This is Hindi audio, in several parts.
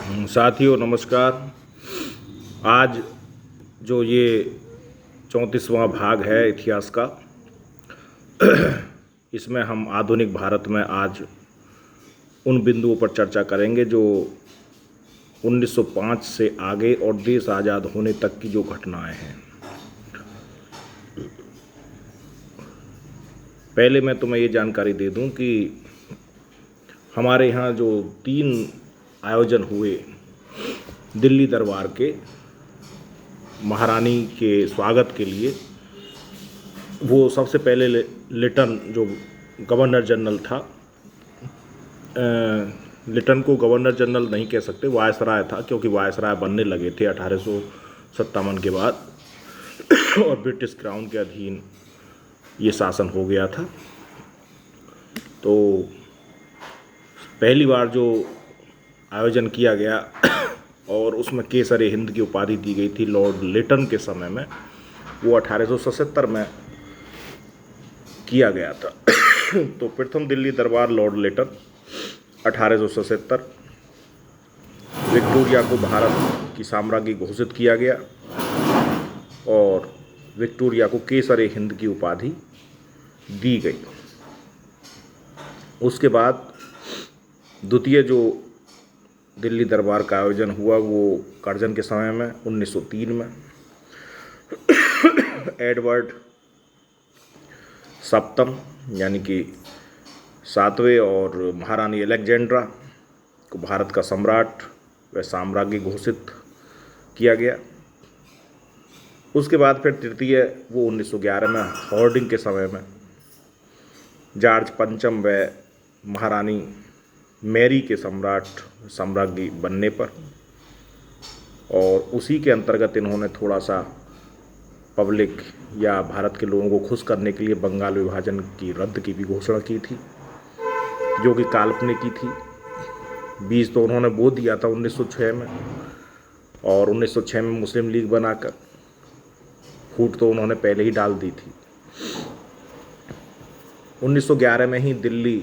साथियों नमस्कार। आज जो ये 34वां भाग है इतिहास का, इसमें हम आधुनिक भारत में आज उन बिंदुओं पर चर्चा करेंगे जो 1905 से आगे और देश आज़ाद होने तक की जो घटनाएं हैं। पहले मैं तुम्हें ये जानकारी दे दूं कि हमारे यहाँ जो 3 आयोजन हुए दिल्ली दरबार के महारानी के स्वागत के लिए, वो सबसे पहले लिटन जो गवर्नर जनरल था, लिटन को गवर्नर जनरल नहीं कह सकते, वायसराय था, क्योंकि वायसराय बनने लगे थे 1857 के बाद और ब्रिटिश क्राउन के अधीन ये शासन हो गया था। तो पहली बार जो आयोजन किया गया और उसमें केसर हिंद की उपाधि दी गई थी लॉर्ड लिटन के समय में, वो 1877 में किया गया था। तो प्रथम दिल्ली दरबार लॉर्ड लिटन 1877, विक्टोरिया को भारत की साम्राज्ञी घोषित किया गया और विक्टोरिया को केसर हिंद की उपाधि दी गई। उसके बाद द्वितीय जो दिल्ली दरबार का आयोजन हुआ वो कर्जन के समय में 1903 में एडवर्ड सप्तम यानी कि 7वें और महारानी अलेक्जेंड्रा को भारत का सम्राट व साम्राज्ञी घोषित किया गया। उसके बाद फिर तृतीय वो 1911 में हॉर्डिंग के समय में जॉर्ज पंचम व महारानी मैरी के साम्राज्ञी बनने पर, और उसी के अंतर्गत इन्होंने थोड़ा सा पब्लिक या भारत के लोगों को खुश करने के लिए बंगाल विभाजन की रद्द की भी घोषणा की थी, जो कि काल्पनिक की थी। बीज तो उन्होंने बो दिया था 1906 में, और 1906 में मुस्लिम लीग बनाकर फूट तो उन्होंने पहले ही डाल दी थी। 1911 में ही दिल्ली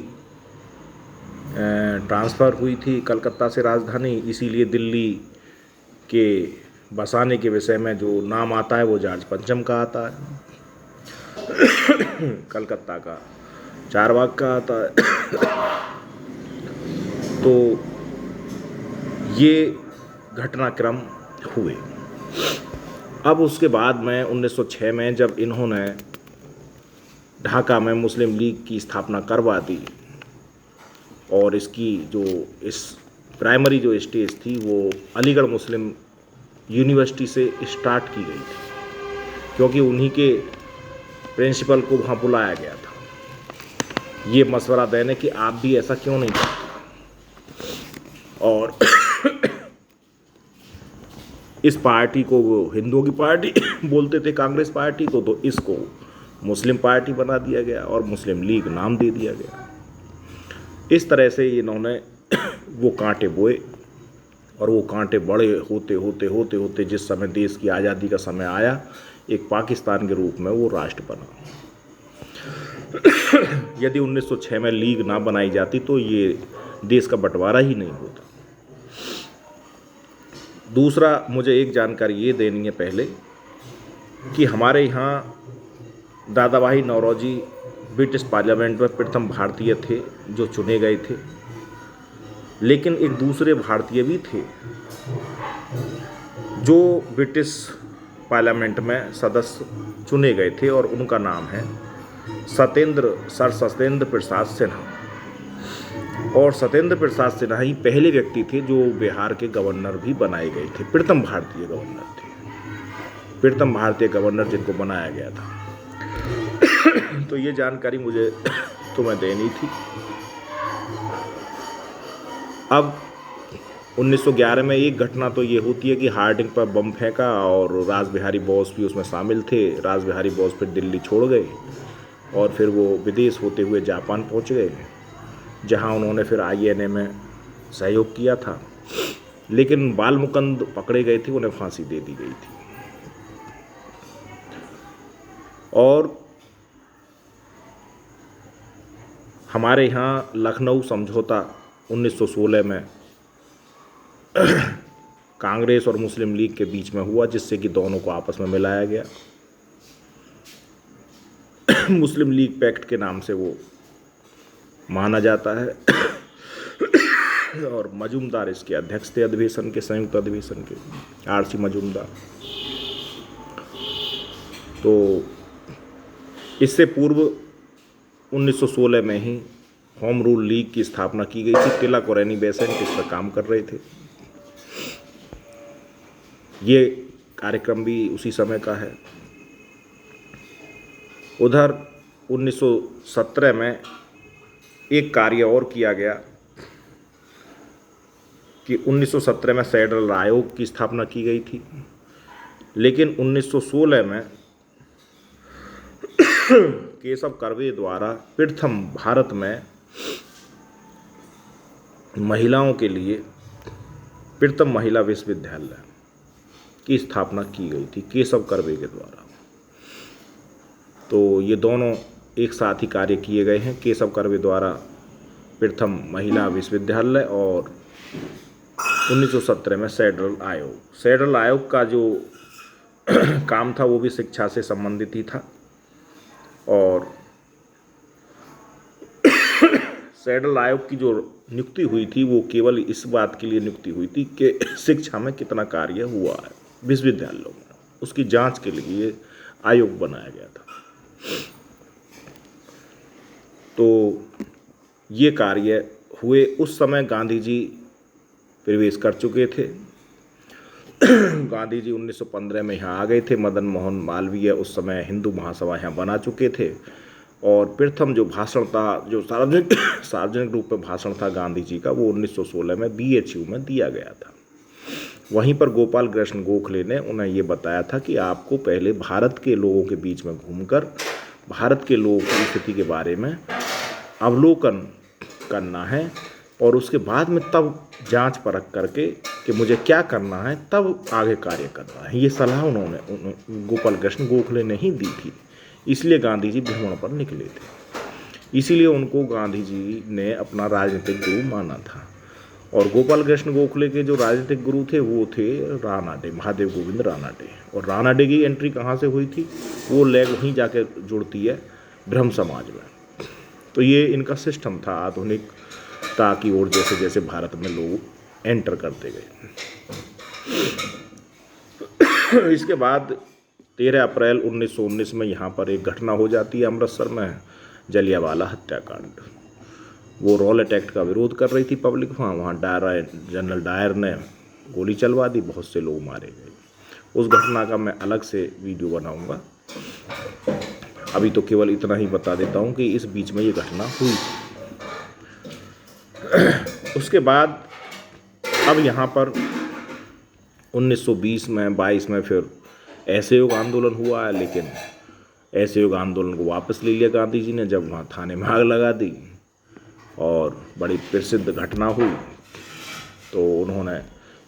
ट्रांसफ़र हुई थी कलकत्ता से राजधानी, इसीलिए दिल्ली के बसाने के विषय में जो नाम आता है वो जॉर्ज पंचम का आता है, कलकत्ता का चारबाग का आता है। तो ये घटनाक्रम हुए। अब उसके बाद में 1906 में जब इन्होंने ढाका में मुस्लिम लीग की स्थापना करवा दी और इसकी जो इस प्राइमरी जो स्टेज थी वो अलीगढ़ मुस्लिम यूनिवर्सिटी से स्टार्ट की गई थी, क्योंकि उन्हीं के प्रिंसिपल को वहाँ बुलाया गया था ये मशवरा देने कि आप भी ऐसा क्यों नहीं करते। और इस पार्टी को वो हिंदुओं की पार्टी बोलते थे, कांग्रेस पार्टी को, तो इसको मुस्लिम पार्टी बना दिया गया और मुस्लिम लीग नाम दे दिया गया। इस तरह से इन्होंने वो कांटे बोए और वो कांटे बड़े होते होते होते होते जिस समय देश की आज़ादी का समय आया, एक पाकिस्तान के रूप में वो राष्ट्र बना। यदि 1906 में लीग ना बनाई जाती तो ये देश का बंटवारा ही नहीं होता। दूसरा, मुझे एक जानकारी ये देनी है पहले कि हमारे यहाँ दादा भाई नौरोजी ब्रिटिश पार्लियामेंट में प्रथम भारतीय थे जो चुने गए थे, लेकिन एक दूसरे भारतीय भी थे जो ब्रिटिश पार्लियामेंट में सदस्य चुने गए थे, और उनका नाम है सर सत्येंद्र प्रसाद सिन्हा। और सत्येंद्र प्रसाद सिन्हा ही पहले व्यक्ति थे जो बिहार के गवर्नर भी बनाए गए थे, प्रथम भारतीय गवर्नर थे, प्रथम भारतीय गवर्नर जिनको बनाया गया था। तो ये जानकारी मुझे तुम्हें देनी थी। अब 1911 में एक घटना तो ये होती है कि हार्डिंग पर बम फेंका और रास बिहारी बोस भी उसमें शामिल थे। रास बिहारी बोस फिर दिल्ली छोड़ गए और फिर वो विदेश होते हुए जापान पहुंच गए, जहां उन्होंने फिर INA में सहयोग किया था, लेकिन बाल मुकंद पकड़े गए थे, उन्हें फांसी दे दी गई थी। और हमारे यहाँ लखनऊ समझौता 1916 में कांग्रेस और मुस्लिम लीग के बीच में हुआ, जिससे कि दोनों को आपस में मिलाया गया। मुस्लिम लीग पैक्ट के नाम से वो माना जाता है। और मजूमदार इसके अध्यक्ष थे अधिवेशन के, संयुक्त अधिवेशन के, आरसी मजूमदार। तो इससे पूर्व 1916 में ही होम रूल लीग की स्थापना की गई थी। तिलक और एनी बेसेंट इस पर काम कर रहे थे। ये कार्यक्रम भी उसी समय का है। उधर 1917 में एक कार्य और किया गया कि 1917 में फेडरल आयोग की स्थापना की गई थी, लेकिन 1916 में केशव कर्वे द्वारा प्रथम भारत में महिलाओं के लिए प्रथम महिला विश्वविद्यालय की स्थापना की गई थी केशव कर्वे के द्वारा। तो ये दोनों एक साथ ही कार्य किए गए हैं, केशव कर्वे द्वारा प्रथम महिला विश्वविद्यालय और 1917 में फेडरल आयोग का जो काम था वो भी शिक्षा से संबंधित ही था। और फेडरल आयोग की जो नियुक्ति हुई थी वो केवल इस बात के लिए नियुक्ति हुई थी कि शिक्षा में कितना कार्य हुआ है विश्वविद्यालयों में, उसकी जांच के लिए आयोग बनाया गया था। तो ये कार्य हुए। उस समय गांधी जी प्रवेश कर चुके थे। गांधी जी 1915 में यहाँ आ गए थे। मदन मोहन मालवीय उस समय हिंदू महासभा यहाँ बना चुके थे। और प्रथम जो भाषण था, जो सार्वजनिक रूप में भाषण था गांधी जी का, वो 1916 में BHU में दिया गया था। वहीं पर गोपाल कृष्ण गोखले ने उन्हें ये बताया था कि आपको पहले भारत के लोगों के बीच में घूमकर भारत के लोगों की स्थिति के बारे में अवलोकन करना है और उसके बाद में तब जांच परख करके कि मुझे क्या करना है, तब आगे कार्य करना है। ये सलाह उन्होंने गोपाल कृष्ण गोखले ने ही दी थी। इसलिए गांधी जी भ्रमण पर निकले थे। इसीलिए उनको गांधी जी ने अपना राजनीतिक गुरु माना था। और गोपाल कृष्ण गोखले के जो राजनीतिक गुरु थे वो थे रानाडे, महादेव गोविंद रानाडे। और रानाडे की एंट्री कहाँ से हुई थी? वो लेग वहीं जाके जुड़ती है ब्रह्म समाज में। तो ये इनका सिस्टम था आधुनिकता की ओर जैसे जैसे भारत में लोग एंटर करते गए। इसके बाद 13 अप्रैल 1919 में यहाँ पर एक घटना हो जाती है अमृतसर में, जलियांवाला हत्याकांड। वो रॉलेट एक्ट का विरोध कर रही थी पब्लिक। वहाँ जनरल डायर ने गोली चलवा दी, बहुत से लोग मारे गए। उस घटना का मैं अलग से वीडियो बनाऊंगा। अभी तो केवल इतना ही बता देता हूँ कि इस बीच में ये घटना हुई। उसके बाद अब यहाँ पर 1920 में 22 में फिर असहयोग आंदोलन हुआ है, लेकिन असहयोग आंदोलन को वापस ले लिया गांधी जी ने जब वहाँ थाने में आग लगा दी और बड़ी प्रसिद्ध घटना हुई। तो उन्होंने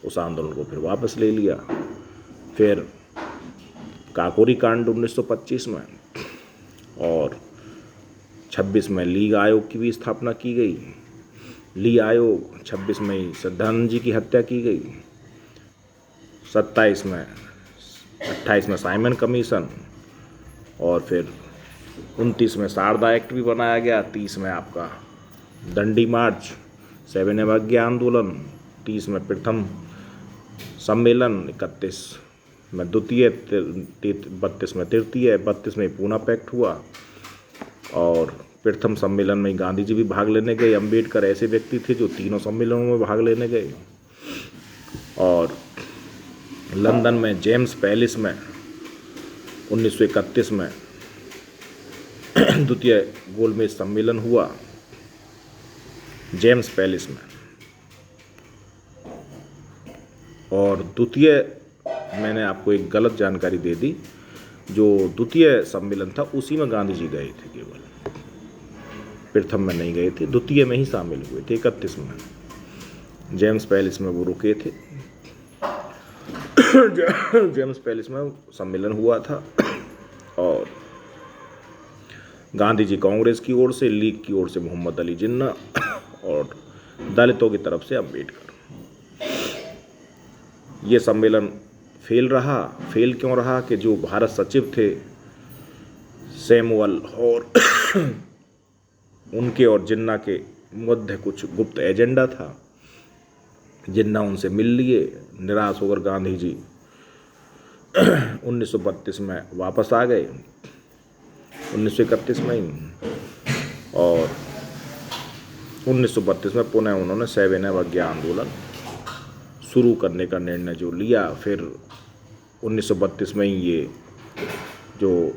उस आंदोलन को फिर वापस ले लिया। फिर काकोरी कांड 1925 में और 26 में लीग आयोग की भी स्थापना की गई। लीग आयोग 26 में ही श्रद्धानंद जी की हत्या की गई। 28 में साइमन कमीशन और फिर 29 में शारदा एक्ट भी बनाया गया। 30 में आपका दंडी मार्च, 7 अवज्ञा आंदोलन, 30 में प्रथम सम्मेलन, 31 में द्वितीय, 32 में तृतीय, 32 में पूना पैक्ट हुआ। और प्रथम सम्मेलन में गांधी जी भी भाग लेने गए। अंबेडकर ऐसे व्यक्ति थे जो तीनों सम्मेलनों में भाग लेने गए। और लंदन में जेम्स पैलेस में 1931 में द्वितीय गोलमेज सम्मेलन हुआ जेम्स पैलेस में। और द्वितीय, मैंने आपको एक गलत जानकारी दे दी, जो द्वितीय सम्मेलन था उसी में गांधी जी गए थे, केवल प्रथम में नहीं गए थे, द्वितीय में ही शामिल हुए थे। 31 में जेम्स पैलेस में वो रुके थे। जेम्स पैलेस में सम्मेलन हुआ था। और गांधी जी कांग्रेस की ओर से, लीग की ओर से मोहम्मद अली जिन्ना और दलितों की तरफ से अम्बेडकर। ये सम्मेलन फेल क्यों रहा कि जो भारत सचिव थे सैमुअल और उनके और जिन्ना के मध्य कुछ गुप्त एजेंडा था। जिन्ना उनसे मिल लिए, निराश होकर गांधी जी 1932 में वापस आ गए, 1931 में ही, और 1932 में पुनः उन्होंने सविनय अवज्ञा आंदोलन शुरू करने का निर्णय जो लिया। फिर 1932 में ही ये जो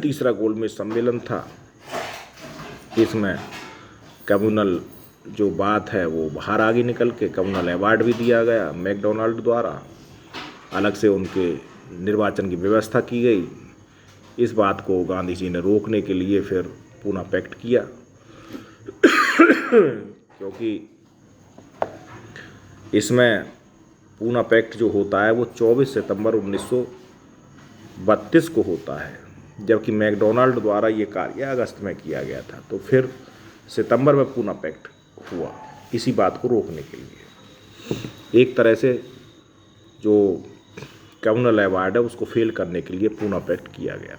तीसरा गोलमेज सम्मेलन था, इसमें कम्युनल जो बात है वो बाहर आगे निकल के कम्युनल अवार्ड भी दिया गया मैकडोनाल्ड द्वारा, अलग से उनके निर्वाचन की व्यवस्था की गई। इस बात को गांधी जी ने रोकने के लिए फिर पूना पैक्ट किया क्योंकि इसमें पूना पैक्ट जो होता है वो 24 सितंबर 1932 को होता है, जबकि मैकडोनाल्ड द्वारा ये कार्य अगस्त में किया गया था। तो फिर सितंबर में पूना पैक्ट हुआ इसी बात को रोकने के लिए। एक तरह से जो कम्युनल अवार्ड है उसको फेल करने के लिए पूना पैक्ट किया गया।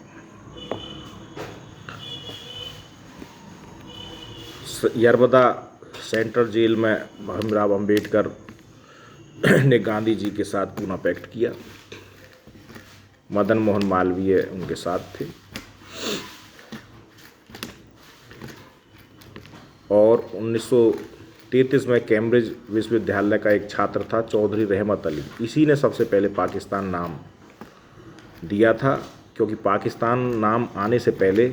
यरबदा सेंट्रल जेल में भीमराव अंबेडकर ने गांधी जी के साथ पूना पैक्ट किया। मदन मोहन मालवीय उनके साथ थे और 1933 में कैम्ब्रिज विश्वविद्यालय का एक छात्र था चौधरी रहमत अली, इसी ने सबसे पहले पाकिस्तान नाम दिया था, क्योंकि पाकिस्तान नाम आने से पहले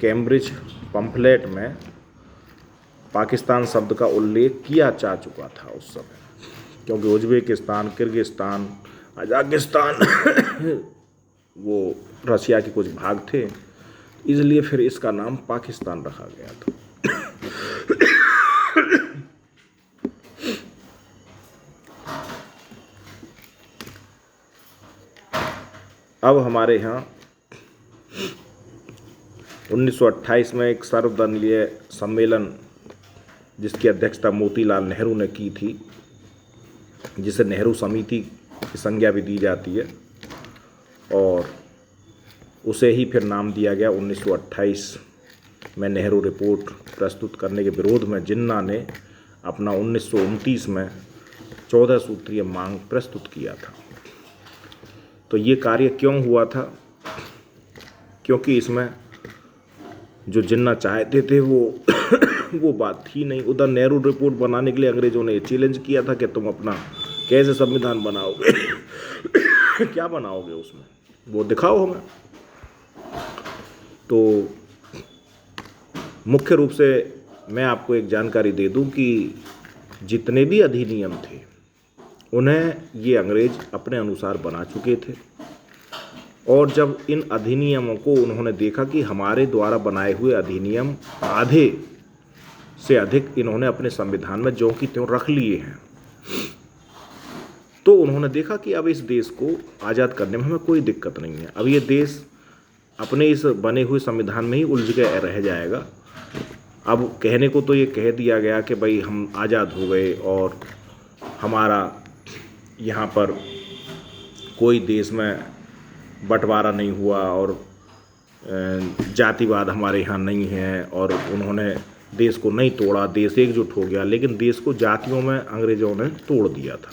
कैम्ब्रिज पंफलेट में पाकिस्तान शब्द का उल्लेख किया जा चुका था उस समय, क्योंकि उज्बेकिस्तान, किर्गिस्तान, कजाकिस्तान वो रशिया के कुछ भाग थे, इसलिए फिर इसका नाम पाकिस्तान रखा गया था। अब हमारे यहाँ 1928 में एक सर्वदलीय सम्मेलन जिसकी अध्यक्षता मोतीलाल नेहरू ने की थी, जिसे नेहरू समिति की संज्ञा भी दी जाती है, और उसे ही फिर नाम दिया गया 1928 में नेहरू रिपोर्ट प्रस्तुत करने के विरोध में जिन्ना ने अपना 1929 में 14 सूत्रीय मांग प्रस्तुत किया था। तो ये कार्य क्यों हुआ था? क्योंकि इसमें जो जिन्ना चाहते थे वो बात थी नहीं। उधर नेहरू रिपोर्ट बनाने के लिए अंग्रेजों ने चैलेंज किया था कि तुम अपना कैसे संविधान बनाओगे क्या बनाओगे उसमें, वो दिखाओ हमें। तो मुख्य रूप से मैं आपको एक जानकारी दे दूं कि जितने भी अधिनियम थे उन्हें ये अंग्रेज अपने अनुसार बना चुके थे, और जब इन अधिनियमों को उन्होंने देखा कि हमारे द्वारा बनाए हुए अधिनियम आधे से अधिक इन्होंने अपने संविधान में ज्यों की त्यों रख लिए हैं, तो उन्होंने देखा कि अब इस देश को आज़ाद करने में हमें कोई दिक्कत नहीं है। अब ये देश अपने इस बने हुए संविधान में ही उलझ के रह जाएगा। अब कहने को तो ये कह दिया गया कि भाई हम आज़ाद हो गए और हमारा यहाँ पर कोई देश में बंटवारा नहीं हुआ और जातिवाद हमारे यहाँ नहीं है, और उन्होंने देश को नहीं तोड़ा, देश एकजुट हो गया। लेकिन देश को जातियों में अंग्रेज़ों ने तोड़ दिया था।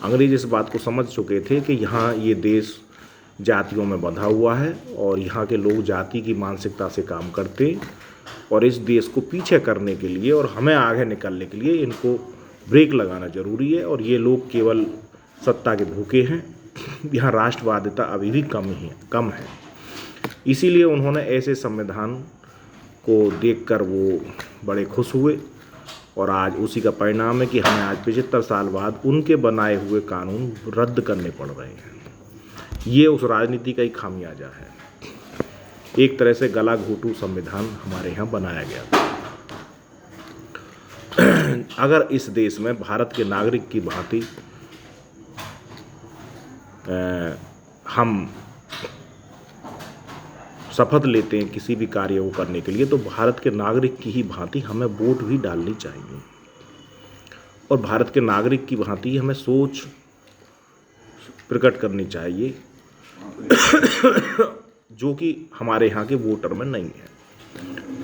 अंग्रेज इस बात को समझ चुके थे कि यहाँ ये देश जातियों में बंधा हुआ है और यहाँ के लोग जाति की मानसिकता से काम करते, और इस देश को पीछे करने के लिए और हमें आगे निकलने के लिए इनको ब्रेक लगाना जरूरी है। और ये लोग केवल सत्ता के भूखे हैं, यहाँ राष्ट्रवादिता अभी भी कम है। इसीलिए उन्होंने ऐसे संविधान को देखकर वो बड़े खुश हुए, और आज उसी का परिणाम है कि हमें आज 75 साल बाद उनके बनाए हुए कानून रद्द करने पड़ रहे हैं। ये उस राजनीति का ही खामियाजा है। एक तरह से गला घोटू संविधान हमारे यहाँ बनाया गया था। अगर इस देश में भारत के नागरिक की भांति हम शपथ लेते हैं किसी भी कार्य को करने के लिए, तो भारत के नागरिक की ही भांति हमें वोट भी डालनी चाहिए, और भारत के नागरिक की भांति हमें सोच प्रकट करनी चाहिए जो कि हमारे यहाँ के वोटर में नहीं है।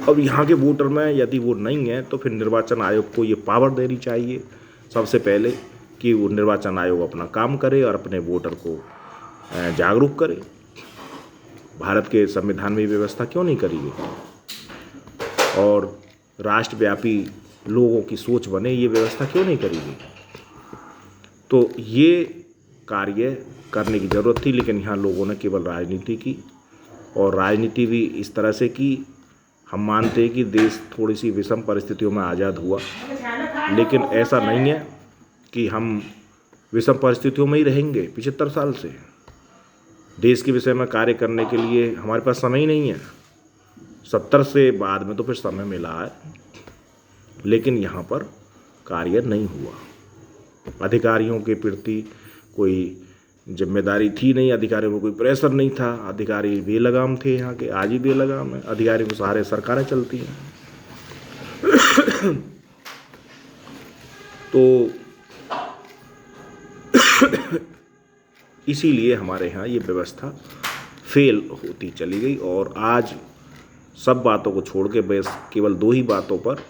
अब यहाँ के वोटर में यदि वो नहीं है तो फिर निर्वाचन आयोग को ये पावर देनी चाहिए सबसे पहले कि वो निर्वाचन आयोग अपना काम करे और अपने वोटर को जागरूक करे। भारत के संविधान में व्यवस्था क्यों नहीं करी गई और राष्ट्रव्यापी लोगों की सोच बने, ये व्यवस्था क्यों नहीं करी गई? तो ये कार्य करने की ज़रूरत थी, लेकिन यहाँ लोगों ने केवल राजनीति की और राजनीति भी इस तरह से कि हम मानते हैं कि देश थोड़ी सी विषम परिस्थितियों में आज़ाद हुआ, लेकिन ऐसा नहीं है कि हम विषम परिस्थितियों में ही रहेंगे। 75 साल से देश के विषय में कार्य करने के लिए हमारे पास समय ही नहीं है। 70 से बाद में तो फिर समय मिला है, लेकिन यहाँ पर कार्य नहीं हुआ। अधिकारियों के प्रति कोई जिम्मेदारी थी नहीं, अधिकारियों में कोई प्रेशर नहीं था, अधिकारी बेलगाम थे यहाँ के, आज ही बेलगाम है। अधिकारियों के सहारे सरकारें चलती हैं। तो इसीलिए हमारे यहाँ ये व्यवस्था फेल होती चली गई और आज सब बातों को छोड़ के बस केवल 2 ही बातों पर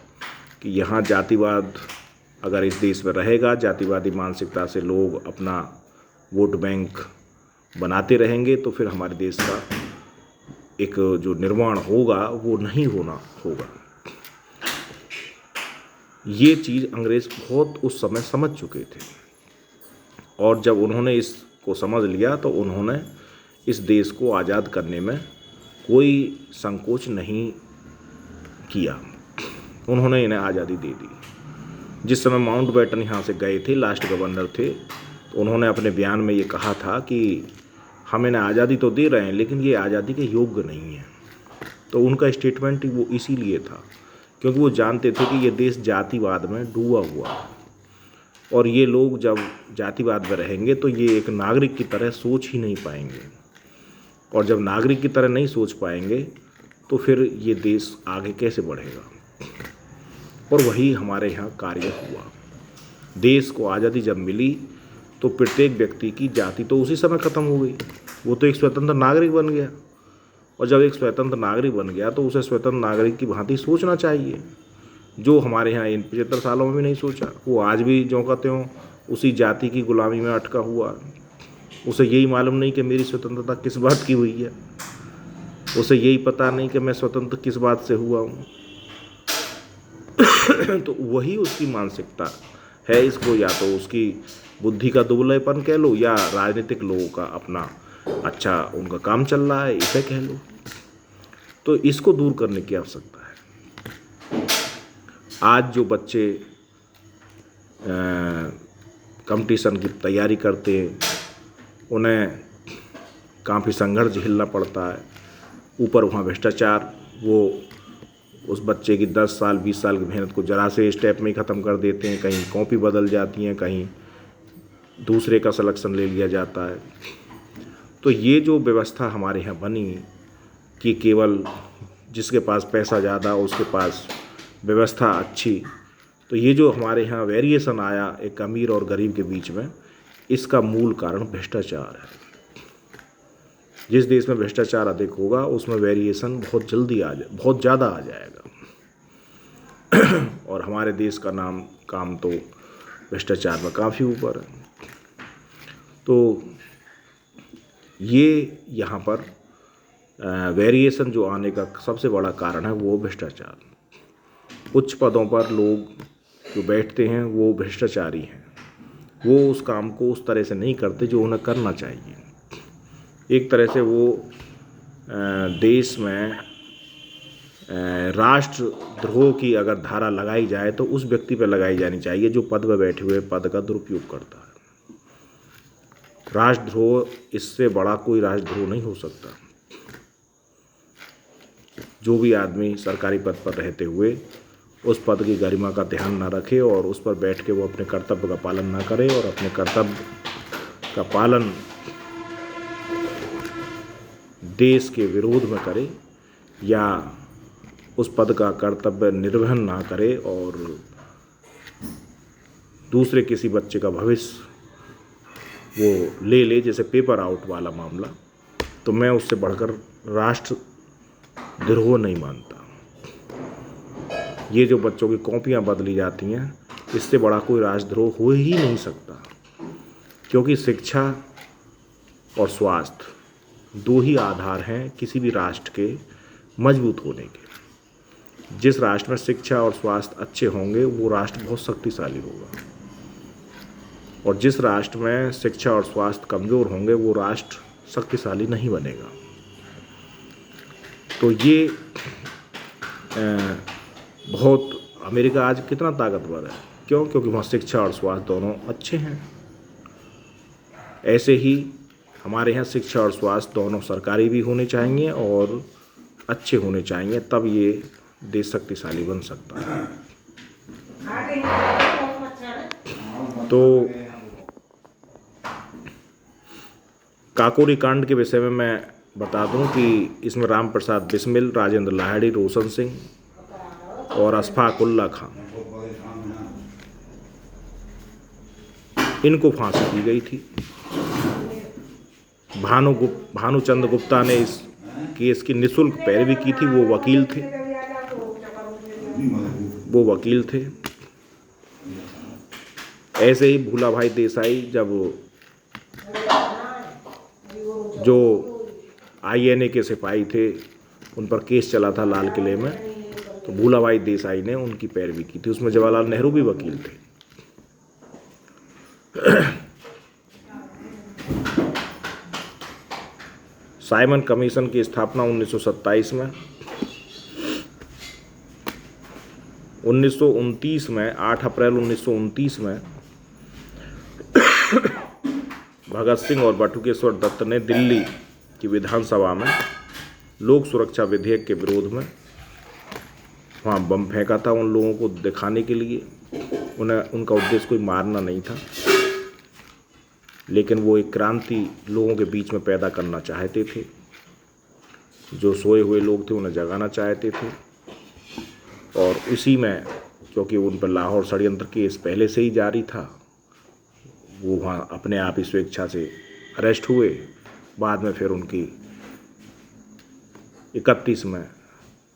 कि यहाँ जातिवाद अगर इस देश में रहेगा, जातिवादी मानसिकता से लोग अपना वोट बैंक बनाते रहेंगे तो फिर हमारे देश का एक जो निर्माण होगा वो नहीं होगा। ये चीज़ अंग्रेज़ बहुत उस समय समझ चुके थे और जब उन्होंने इसको समझ लिया तो उन्होंने इस देश को आज़ाद करने में कोई संकोच नहीं किया। उन्होंने इन्हें आज़ादी दे दी। जिस समय माउंटबेटन यहाँ से गए थे, लास्ट गवर्नर थे, तो उन्होंने अपने बयान में ये कहा था कि हम इन्हें आज़ादी तो दे रहे हैं लेकिन ये आज़ादी के योग्य नहीं है। तो उनका स्टेटमेंट वो इसीलिए था क्योंकि वो जानते थे कि ये देश जातिवाद में डूबा हुआ है और ये लोग जब जातिवाद में रहेंगे तो ये एक नागरिक की तरह सोच ही नहीं पाएंगे और जब नागरिक की तरह नहीं सोच पाएंगे तो फिर ये देश आगे कैसे बढ़ेगा। और वही हमारे यहाँ कार्य हुआ। देश को आज़ादी जब मिली तो प्रत्येक व्यक्ति की जाति तो उसी समय ख़त्म हो गई, वो तो एक स्वतंत्र नागरिक बन गया और जब एक स्वतंत्र नागरिक बन गया तो उसे स्वतंत्र नागरिक की भांति सोचना चाहिए, जो हमारे यहाँ इन 75 सालों में भी नहीं सोचा। वो आज भी जो कहते हो उसी जाति की गुलामी में अटका हुआ। उसे यही मालूम नहीं कि मेरी स्वतंत्रता किस बात की हुई है, उसे यही पता नहीं कि मैं स्वतंत्र किस बात से हुआ हूँ। तो वही उसकी मानसिकता है। इसको या तो उसकी बुद्धि का दुबलेपन कह लो या राजनीतिक लोगों का अपना अच्छा उनका काम चल रहा है, इसे कह लो। तो इसको दूर करने की आवश्यकता है। आज जो बच्चे कंपटीशन की तैयारी करते हैं उन्हें काफ़ी संघर्ष झेलना पड़ता है। ऊपर वहाँ भ्रष्टाचार, वो उस बच्चे की 10 साल 20 साल की मेहनत को जरा से स्टेप में ही ख़त्म कर देते हैं। कहीं कॉपी बदल जाती हैं, कहीं दूसरे का सिलेक्शन ले लिया जाता है। तो ये जो व्यवस्था हमारे यहाँ बनी कि केवल जिसके पास पैसा ज़्यादा उसके पास व्यवस्था अच्छी, तो ये जो हमारे यहाँ वेरिएशन आया एक अमीर और गरीब के बीच में, इसका मूल कारण भ्रष्टाचार है। जिस देश में भ्रष्टाचार अधिक होगा उसमें वेरिएशन बहुत ज़्यादा आ जाएगा। और हमारे देश का काम तो भ्रष्टाचार में काफ़ी ऊपर है। तो ये यहाँ पर वेरिएशन जो आने का सबसे बड़ा कारण है वो भ्रष्टाचार। उच्च पदों पर लोग जो बैठते हैं वो भ्रष्टाचारी हैं, वो उस काम को उस तरह से नहीं करते जो उन्हें करना चाहिए। एक तरह से वो देश में राष्ट्रद्रोह की अगर धारा लगाई जाए तो उस व्यक्ति पर लगाई जानी चाहिए जो पद पर बैठे हुए पद का दुरुपयोग करता है। राष्ट्रद्रोह, इससे बड़ा कोई राष्ट्रद्रोह नहीं हो सकता। जो भी आदमी सरकारी पद पर रहते हुए उस पद की गरिमा का ध्यान ना रखे और उस पर बैठ के वो अपने कर्तव्य का पालन ना करे और अपने कर्तव्य का पालन देश के विरोध में करे या उस पद का कर्तव्य निर्वहन ना करे और दूसरे किसी बच्चे का भविष्य वो ले ले, जैसे पेपर आउट वाला मामला, तो मैं उससे बढ़कर राष्ट्रद्रोह नहीं मानता। ये जो बच्चों की कॉपियाँ बदली जाती हैं, इससे बड़ा कोई राष्ट्रद्रोह हो ही नहीं सकता, क्योंकि शिक्षा और स्वास्थ्य दो ही आधार हैं किसी भी राष्ट्र के मजबूत होने के। जिस राष्ट्र में शिक्षा और स्वास्थ्य अच्छे होंगे वो राष्ट्र बहुत शक्तिशाली होगा, और जिस राष्ट्र में शिक्षा और स्वास्थ्य कमज़ोर होंगे वो राष्ट्र शक्तिशाली नहीं बनेगा। तो ये बहुत, अमेरिका आज कितना ताकतवर है, क्यों? क्योंकि वहाँ शिक्षा और स्वास्थ्य दोनों अच्छे हैं। ऐसे ही हमारे यहाँ शिक्षा और स्वास्थ्य दोनों सरकारी भी होने चाहिए और अच्छे होने चाहिए, तब ये देश शक्तिशाली बन सकता है। तो काकोरी कांड के विषय में मैं बता दूं कि इसमें राम प्रसाद बिस्मिल, राजेंद्र लाहिड़ी, रोशन सिंह और अशफाक उल्ला खान, इनको फांसी दी गई थी। भानुचंद्र गुप्ता ने इस केस की निःशुल्क पैरवी की थी, वो वकील थे। ऐसे ही भूलाभाई देसाई, जब जो INA के सिपाही थे उन पर केस चला था लाल किले में, तो भूलाभाई देसाई ने उनकी पैरवी की थी। उसमें जवाहरलाल नेहरू भी वकील थे। साइमन कमीशन की स्थापना 1927 में, 1929 में 8 अप्रैल 1929 में भगत सिंह और बटुकेश्वर दत्त ने दिल्ली की विधानसभा में लोक सुरक्षा विधेयक के विरोध में वहाँ बम फेंका था, उन लोगों को दिखाने के लिए। उनका उद्देश्य कोई मारना नहीं था, लेकिन वो एक क्रांति लोगों के बीच में पैदा करना चाहते थे। जो सोए हुए लोग थे उन्हें जगाना चाहते थे, और इसी में, क्योंकि उन पर लाहौर षड्यंत्र केस पहले से ही जारी था, वो वहाँ अपने आप ही स्वेच्छा से अरेस्ट हुए। बाद में फिर उनकी 31 में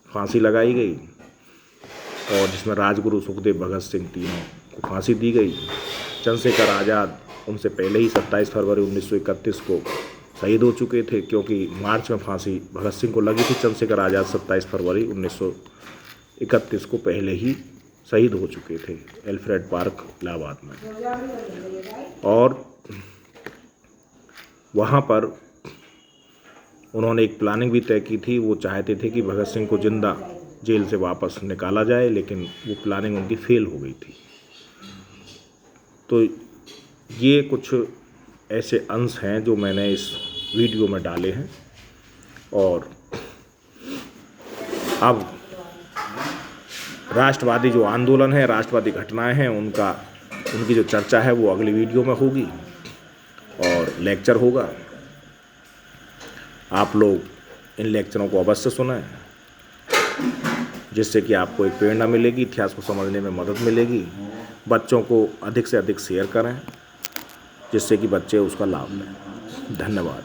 फांसी लगाई गई, और जिसमें राजगुरु, सुखदेव, भगत सिंह तीनों को फांसी दी गई। चंद्रशेखर आज़ाद उनसे पहले ही 27 फरवरी 1931 को शहीद हो चुके थे, क्योंकि मार्च में फांसी भगत सिंह को लगी थी। चंद्रशेखर आज़ाद 27 फरवरी 1931 को पहले ही शहीद हो चुके थे एल्फ्रेड पार्क, इलाहाबाद में। और वहाँ पर उन्होंने एक प्लानिंग भी तय की थी। वो चाहते थे कि भगत सिंह को जिंदा जेल से वापस निकाला जाए, लेकिन वो प्लानिंग उनकी फेल हो गई थी। तो ये कुछ ऐसे अंश हैं जो मैंने इस वीडियो में डाले हैं, और अब राष्ट्रवादी जो आंदोलन है, राष्ट्रवादी घटनाएं हैं, उनकी जो चर्चा है वो अगली वीडियो में होगी, और लेक्चर होगा। आप लोग इन लेक्चरों को अवश्य सुनें, जिससे कि आपको एक प्रेरणा मिलेगी, इतिहास को समझने में मदद मिलेगी। बच्चों को अधिक से अधिक शेयर करें, जिससे कि बच्चे उसका लाभ लें। धन्यवाद।